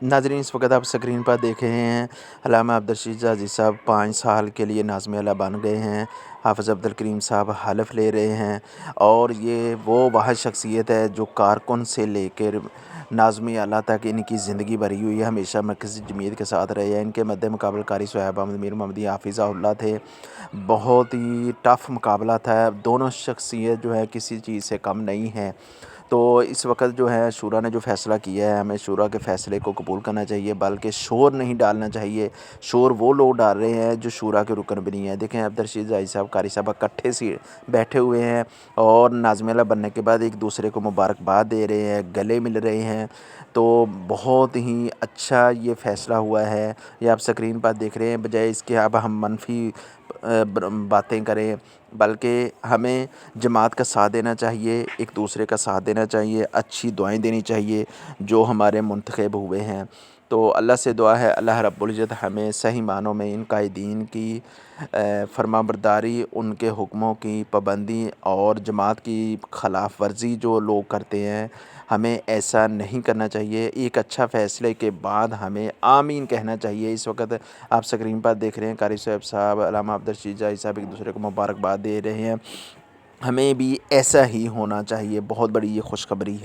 नाज़रीन, इस वक्त आप स्क्रीन पर देख रहे हैं अल्लामा अब्दुल अज़ीज़ साहब 5 साल के लिए नाज़िम आला बन गए हैं। हाफ़िज़ अब्दुल करीम साहब हलफ़ ले रहे हैं और ये वो वाहिद शख्सियत है जो कारकुन से लेकर नाज़िम आला तक इनकी ज़िंदगी भरी हुई है। हमेशा मरकज़ी जमीयत के साथ रहे हैं। इनके मद्दे मुकाबले कारी सोहैब अहमद मीर मोहम्मदी हाफ़िज़हुल्लाह थे। बहुत ही टफ़ मुकाबला था। दोनों शख्सियत जो है किसी चीज़ से कम नहीं है। तो इस वक्त जो है शूरा ने जो फ़ैसला किया है, हमें शूरा के फ़ैसले को कबूल करना चाहिए, बल्कि शोर नहीं डालना चाहिए। शोर वो लोग डाल रहे हैं जो शूरा के रुकन भी नहीं है। देखें, अब्दुल अज़ीज़ साहब, कारी साहब इकट्ठे से बैठे हुए हैं और नाज़िम आला बनने के बाद एक दूसरे को मुबारकबाद दे रहे हैं, गले मिल रहे हैं। तो बहुत ही अच्छा ये फ़ैसला हुआ है। ये आप स्क्रीन पर देख रहे हैं। बजाय इसके अब हम मनफी बातें करें, बल्कि हमें जमात का साथ देना चाहिए, एक दूसरे का साथ देना चाहिए, अच्छी दुआएं देनी चाहिए जो हमारे मुंतखब हुए हैं। तो अल्लाह से दुआ है अल्लाह रब्बुल इज़्ज़त हमें सही मानों में इन कायदीन की फरमाबरदारी, उनके हुक्मों की पाबंदी और जमात की ख़िलाफ़ वर्जी जो लोग करते हैं, हमें ऐसा नहीं करना चाहिए। एक अच्छा फ़ैसले के बाद हमें आमीन कहना चाहिए। इस वक्त आप स्क्रीन पर देख रहे हैं कारी साहब अल्लामा अब्दुल अज़ीज़ साहब एक दूसरे को मुबारकबाद दे रहे हैं। हमें भी ऐसा ही होना चाहिए। बहुत बड़ी ये खुशखबरी है।